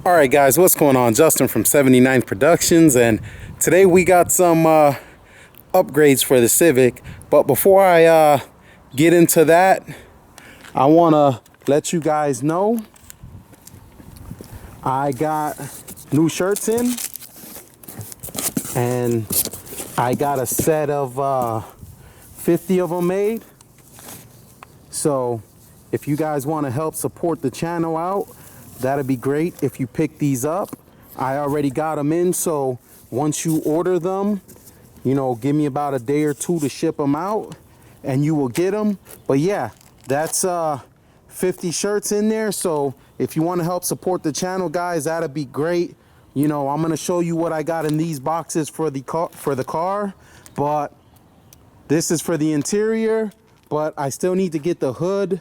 Alright guys, what's going on? Justin from 79 Productions, and today we got some upgrades for the Civic. But before I get into that, I want to let you guys know I got new shirts in, and I got a set of 50 of them made. So if you guys want to help support the channel out, that'd be great if you pick these up. I already got them in, so once you order them, you know, give me about a day or two to ship them out and you will get them. But yeah, that's 50 shirts in there. So if you want to help support the channel, guys, that'd be great. You know, I'm going to show you what I got in these boxes for the car, but this is for the interior. But I still need to get the hood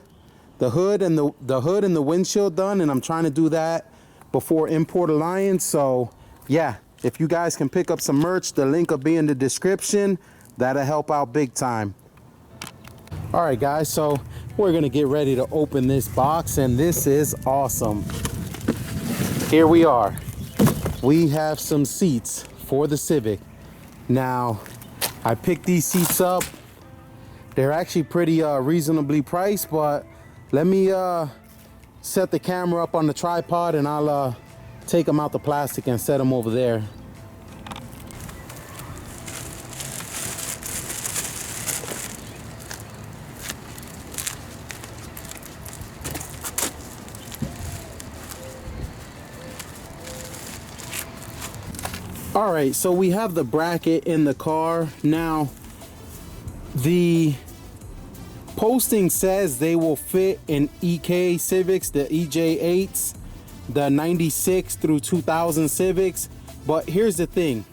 and the windshield done, and I'm trying to do that before Import Alliance. So yeah, if you guys can pick up some merch, the link will be in the description. That'll help out big time. All right guys, so we're gonna get ready to open this box, and this is awesome. Here we are. We have some seats for the Civic. Now I picked these seats up. They're actually pretty reasonably priced, but let me set the camera up on the tripod and I'll take them out the plastic and set them over there. All right, so we have the bracket in the car. Now, the posting says they will fit in EK Civics, the EJ8s, the 96 through 2000 Civics. But here's the thing.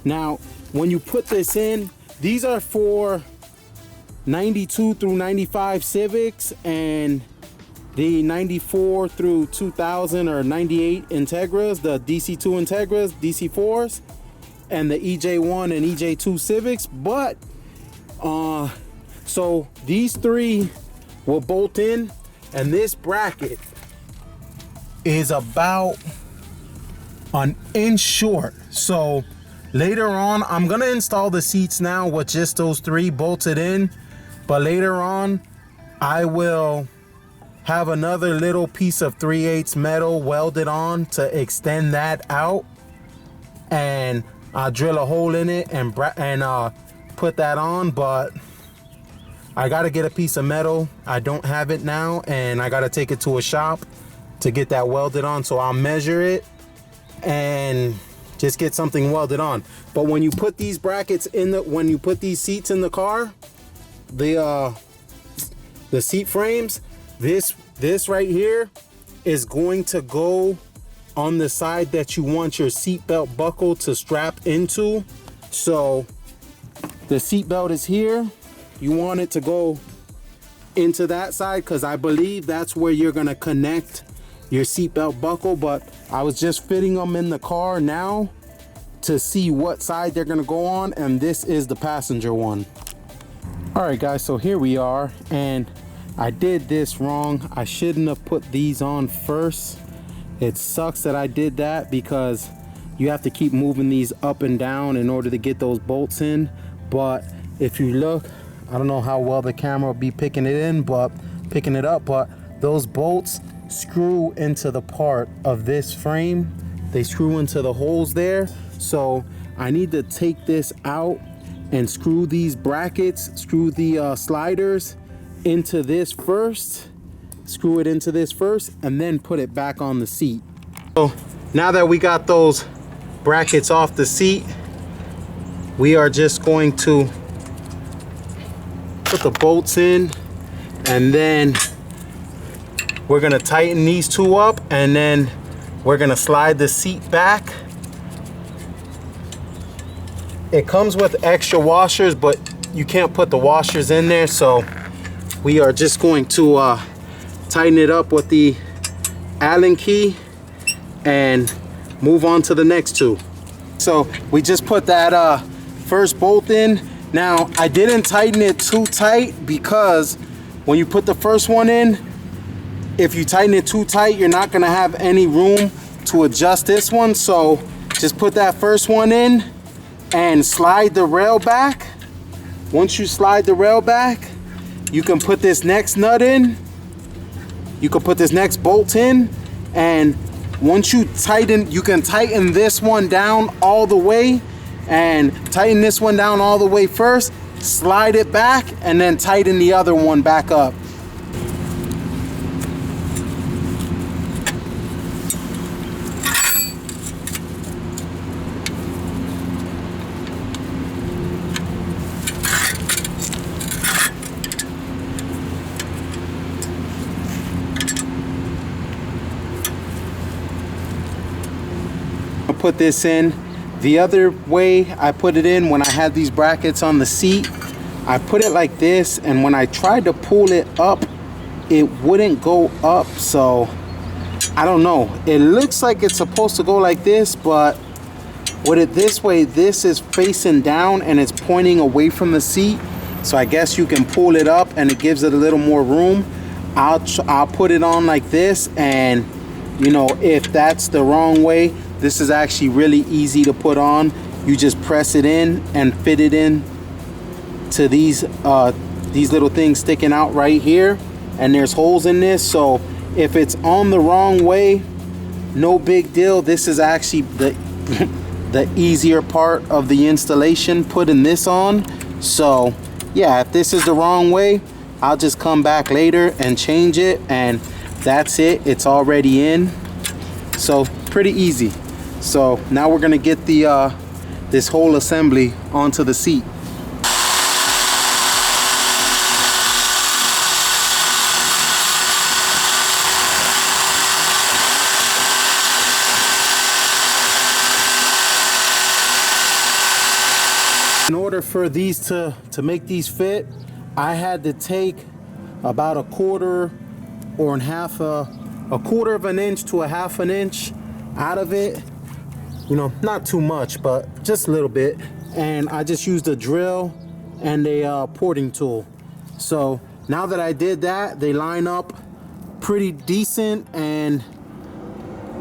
Now, when you put this in, these are for 92 through 95 Civics and the 94 through 2000 or 98 Integras, the DC2 Integras, DC4s, and the EJ1 and EJ2 Civics. But so these three will bolt in, and this bracket is about an inch short. So later on, I'm gonna install the seats now with just those three bolted in, but later on I will have another little piece of 3/8 metal welded on to extend that out, and I'll drill a hole in it and put that on. But I gotta get a piece of metal. I don't have it now, and I gotta take it to a shop to get that welded on. So I'll measure it and just get something welded on. But when you put these brackets in when you put these seats in the car, the seat frames, this right here is going to go on the side that you want your seatbelt buckle to strap into. So the seatbelt is here. You want it to go into that side because I believe that's where you're gonna connect your seatbelt buckle. But I was just fitting them in the car now to see what side they're gonna go on, and this is the passenger one. All right guys, so here we are, and I did this wrong. I shouldn't have put these on first. It sucks that I did that because you have to keep moving these up and down in order to get those bolts in. But if you look, I don't know how well the camera will be picking it up, but those bolts screw into the part of this frame. They screw into the holes there. So I need to take this out and screw these brackets, screw the sliders into this first, screw it into this first, and then put it back on the seat. So now that we got those brackets off the seat, we are just going to put the bolts in, and then we're gonna tighten these two up and then we're gonna slide the seat back. It comes with extra washers, but you can't put the washers in there, so we are just going to tighten it up with the Allen key and move on to the next two. So we just put that first bolt in. Now I didn't tighten it too tight because when you put the first one in, if you tighten it too tight, you're not gonna have any room to adjust this one. So just put that first one in and slide the rail back. Once you slide the rail back, you can put this next nut in. You can put this next bolt in, and once you tighten, you can tighten this one down all the way and tighten this one down all the way first, slide it back, and then tighten the other one back up. Put this in the other way I put it in when I had these brackets on the seat. I put it like this, and when I tried to pull it up, it wouldn't go up. So I don't know, it looks like it's supposed to go like this, but with it this way, this is facing down and it's pointing away from the seat. So I guess you can pull it up and it gives it a little more room. I'll put it on like this, and you know, if that's the wrong way, this is actually really easy to put on. You just press it in and fit it in to these little things sticking out right here, and there's holes in this. So if it's on the wrong way, no big deal. This is actually the easier part of the installation, putting this on. So yeah, if this is the wrong way, I'll just come back later and change it, and that's it. It's already in. So pretty easy. So now we're gonna get the this whole assembly onto the seat. In order for these to make these fit, I had to take about a quarter or a quarter of an inch to a half an inch out of it. You know, not too much, but just a little bit. And I just used a drill and a porting tool. So now that I did that, they line up pretty decent, and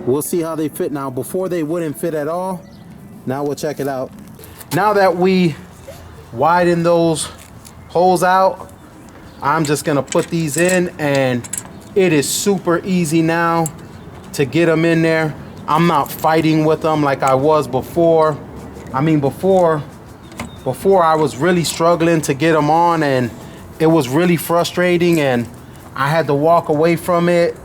we'll see how they fit now. Before they wouldn't fit at all. Now we'll check it out. Now that we widen those holes out, I'm just gonna put these in, and it is super easy now to get them in there. I'm not fighting with them like I was before. I mean, before I was really struggling to get them on, and it was really frustrating, and I had to walk away from it.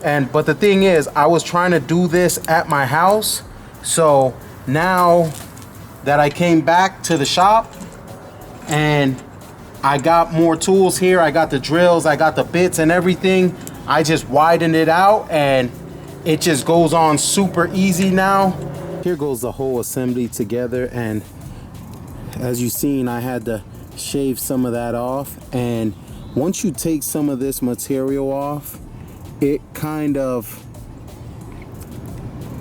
But the thing is, I was trying to do this at my house. So now that I came back to the shop and I got more tools here, I got the drills, I got the bits and everything, I just widened it out, and it just goes on super easy now. Here goes the whole assembly together, and as you've seen, I had to shave some of that off. And once you take some of this material off, it kind of,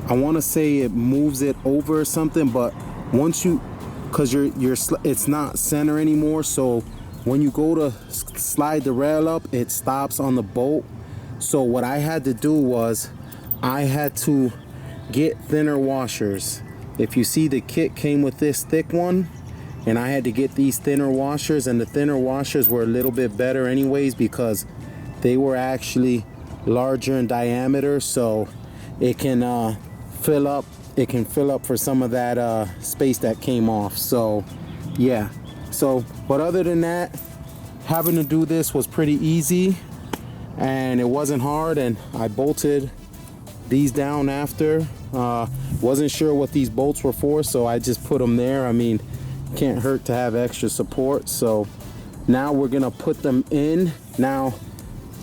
I want to say it moves it over or something, but once you, because it's not center anymore, so when you go to slide the rail up, it stops on the bolt. So what I had to do was I had to get thinner washers. If you see, the kit came with this thick one, and I had to get these thinner washers, and the thinner washers were a little bit better anyways because they were actually larger in diameter, so it can fill up for some of that space that came off. So yeah, so but other than that, having to do this was pretty easy, and it wasn't hard, and I bolted these down after. Wasn't sure what these bolts were for, so I just put them there. I mean, can't hurt to have extra support. So now we're gonna put them in. Now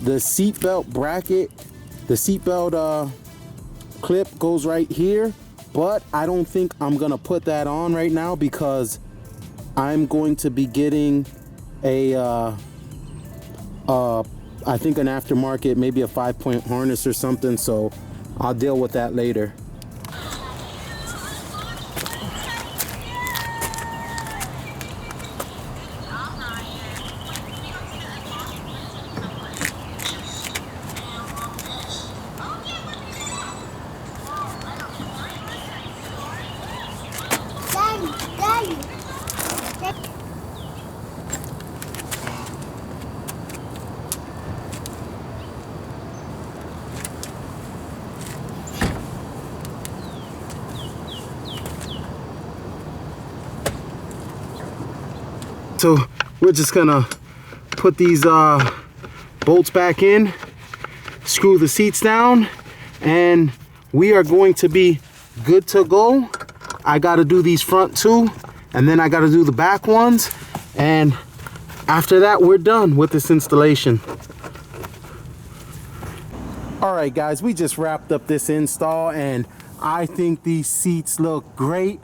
the seatbelt bracket, the seatbelt clip goes right here, but I don't think I'm gonna put that on right now because I'm going to be getting a I think an aftermarket, maybe a 5-point harness or something, so I'll deal with that later. So we're just gonna put these bolts back in, screw the seats down, and we are going to be good to go. I gotta do these front two, and then I gotta do the back ones, and after that we're done with this installation. All right guys, we just wrapped up this install and I think these seats look great.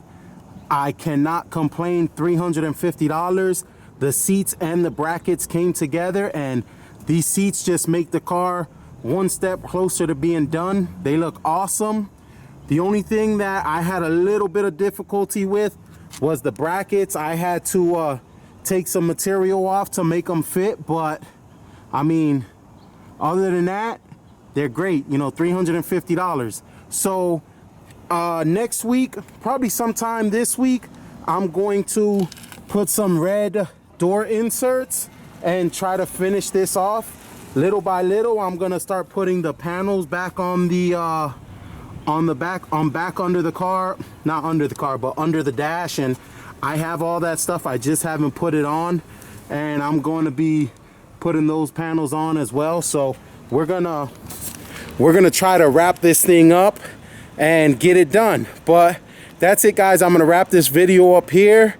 I cannot complain. $350. The seats and the brackets came together, and these seats just make the car one step closer to being done. They look awesome. The only thing that I had a little bit of difficulty with was the brackets. I had to take some material off to make them fit, but I mean, other than that, they're great. You know, $350. So next week, probably sometime this week, I'm going to put some red door inserts and try to finish this off little by little. I'm gonna start putting the panels back on the back under the car, not under the car, but under the dash, and I have all that stuff. I just haven't put it on, and I'm going to be putting those panels on as well. So we're gonna try to wrap this thing up and get it done. But that's it guys, I'm gonna wrap this video up here.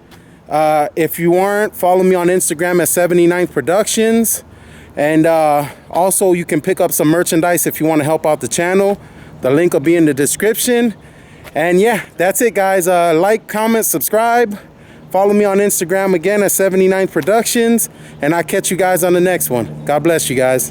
If you aren't, follow me on Instagram at 79th Productions, and also you can pick up some merchandise if you want to help out the channel. The link will be in the description. And yeah, that's it guys. Like, comment, subscribe, follow me on Instagram again at 79th Productions, and I'll catch you guys on the next one. God bless you guys.